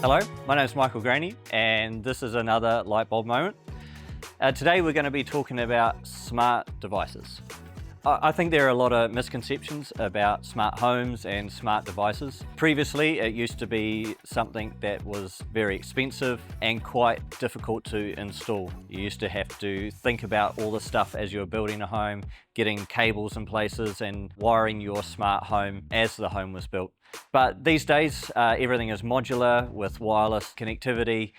Hello, my name is Michael Greaney and this is another Lightbulb Moment. Today we're going to be talking about smart devices. I think there are a lot of misconceptions about smart homes and smart devices. Previously, it used to be something that was very expensive and quite difficult to install. You used to have to think about all the stuff as you were building a home, getting cables in places and wiring your smart home as the home was built. But these days, everything is modular with wireless connectivity.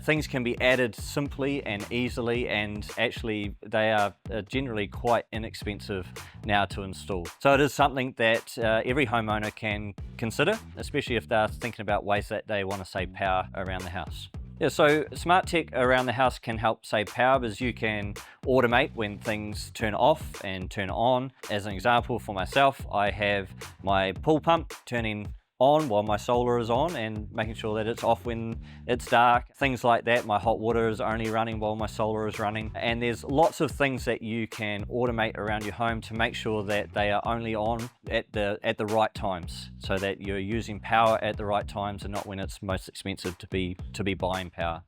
Things can be added simply and easily, and actually they are generally quite inexpensive now to install. So it is something that every homeowner can consider, especially if they're thinking about ways that they want to save power around the house. Yeah, so smart tech around the house can help save power because you can automate when things turn off and turn on. As an example, for myself, I have my pool pump turning on while my solar is on and making sure that it's off when it's dark. Things like that. My hot water is only running while my solar is running. And there's lots of things that you can automate around your home to make sure that they are only on at the right times, so that you're using power at the right times and not when it's most expensive to be buying power.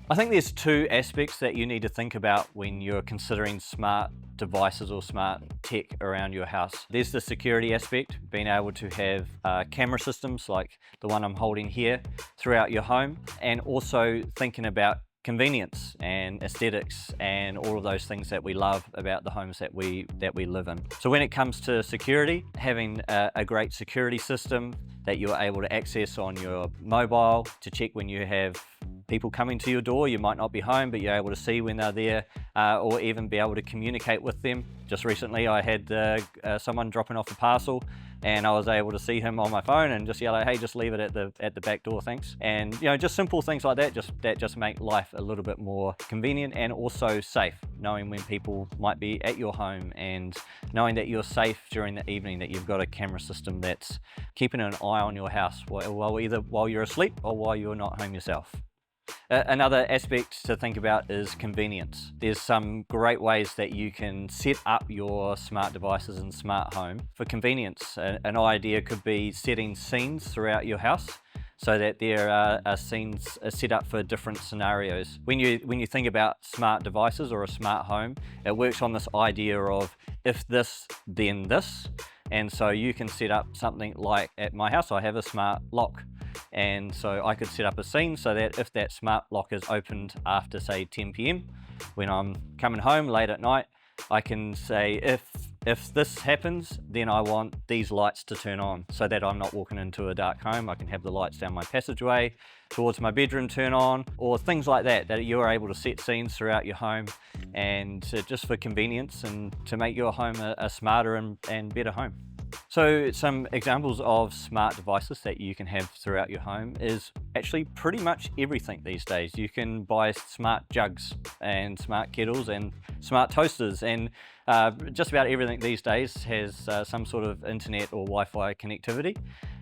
I think there's two aspects that you need to think about when you're considering smart devices or smart tech around your house. There's the security aspect, being able to have camera systems like the one I'm holding here throughout your home, and also thinking about convenience and aesthetics and all of those things that we love about the homes that we live in. So when it comes to security, having a great security system that you're able to access on your mobile to check when you have people coming to your door. You might not be home, but you're able to see when they're there, or even be able to communicate with them. Just recently I had someone dropping off a parcel and I was able to see him on my phone and just yell out, hey, just leave it at the back door, thanks. And just simple things like that just make life a little bit more convenient and also safe, knowing when people might be at your home and knowing that you're safe during the evening, that you've got a camera system that's keeping an eye on your house either while you're asleep or while you're not home yourself. Another aspect to think about is convenience. There's some great ways that you can set up your smart devices and smart home for convenience. An idea could be setting scenes throughout your house so that there are scenes set up for different scenarios. When you think about smart devices or a smart home, it works on this idea of if this, then this. And so you can set up something like, at my house, I have a smart lock. And so I could set up a scene so that if that smart lock is opened after, say, 10 p.m, when I'm coming home late at night, I can say, if this happens, then I want these lights to turn on so that I'm not walking into a dark home. I can have the lights down my passageway towards my bedroom turn on, or things like that you're able to set scenes throughout your home, and just for convenience and to make your home a smarter and better home. So some examples of smart devices that you can have throughout your home is actually pretty much everything these days. You can buy smart jugs and smart kettles and smart toasters, and just about everything these days has some sort of internet or Wi-Fi connectivity.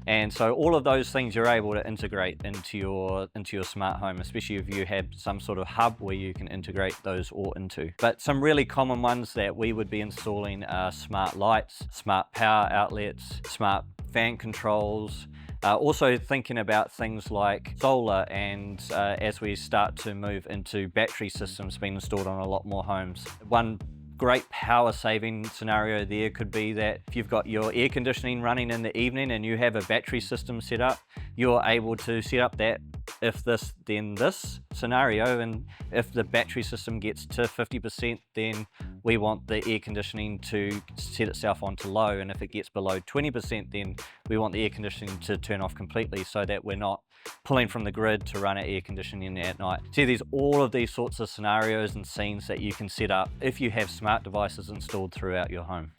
And so all of those things you're able to integrate into your smart home, especially if you have some sort of hub where you can integrate those all into. But some really common ones that we would be installing are smart lights, smart power outlets, smart fan controls, also thinking about things like solar, and as we start to move into battery systems being installed on a lot more homes. One great power saving scenario there could be that if you've got your air conditioning running in the evening and you have a battery system set up, you're able to set up that if this then this scenario, and if the battery system gets to 50%, then we want the air conditioning to set itself onto low, and if it gets below 20%, then we want the air conditioning to turn off completely so that we're not pulling from the grid to run our air conditioning at night. So there's all of these sorts of scenarios and scenes that you can set up if you have smart devices installed throughout your home.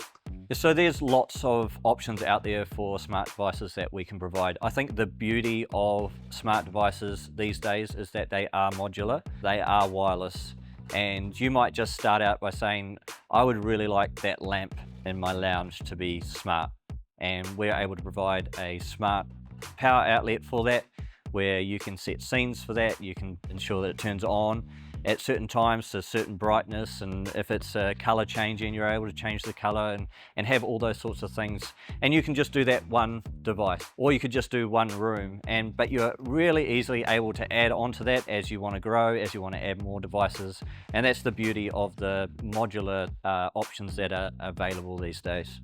So there's lots of options out there for smart devices that we can provide. I think the beauty of smart devices these days is that they are modular, they are wireless, and you might just start out by saying, I would really like that lamp in my lounge to be smart, and we're able to provide a smart power outlet for that, where you can set scenes for that, you can ensure that it turns on, at certain times to certain brightness, and if it's color changing, you're able to change the color and have all those sorts of things. And you can just do that one device, or you could just do one room, but you're really easily able to add on to that as you want to grow, as you want to add more devices. And that's the beauty of the modular options that are available these days.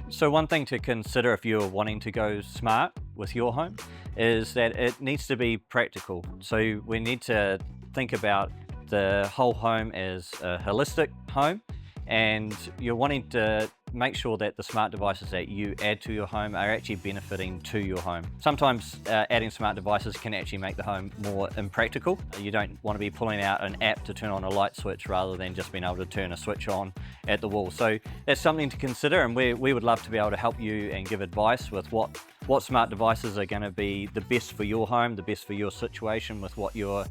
So one thing to consider if you're wanting to go smart with your home is that it needs to be practical. So we need to think about the whole home as a holistic home, and you're wanting to make sure that the smart devices that you add to your home are actually benefiting to your home. Sometimes adding smart devices can actually make the home more impractical. You don't want to be pulling out an app to turn on a light switch rather than just being able to turn a switch on at the wall. So that's something to consider, and we would love to be able to help you and give advice with what smart devices are going to be the best for your home, the best for your situation with what you're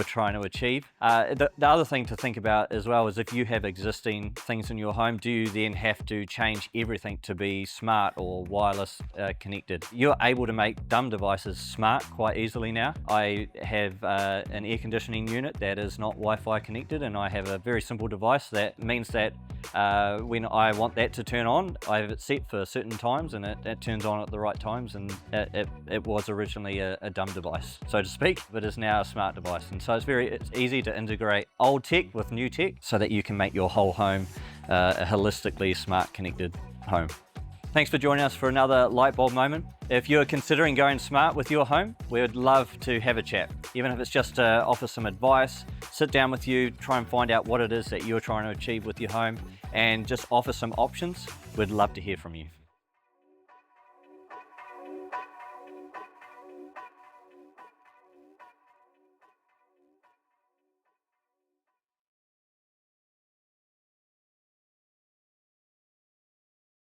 trying to achieve. The other thing to think about as well is if you have existing things in your home, do you then have to change everything to be smart or wireless connected? You're able to make dumb devices smart quite easily now. I have an air conditioning unit that is not Wi-Fi connected, and I have a very simple device that means that when I want that to turn on, I have it set for certain times, and it turns on at the right times, and it was originally a dumb device, so to speak, but is now a smart device. And so it's easy to integrate old tech with new tech so that you can make your whole home a holistically smart connected home. Thanks for joining us for another Lightbulb moment. If you're considering going smart with your home, we would love to have a chat. Even if it's just to offer some advice, sit down with you, try and find out what it is that you're trying to achieve with your home, and just offer some options. We'd love to hear from you.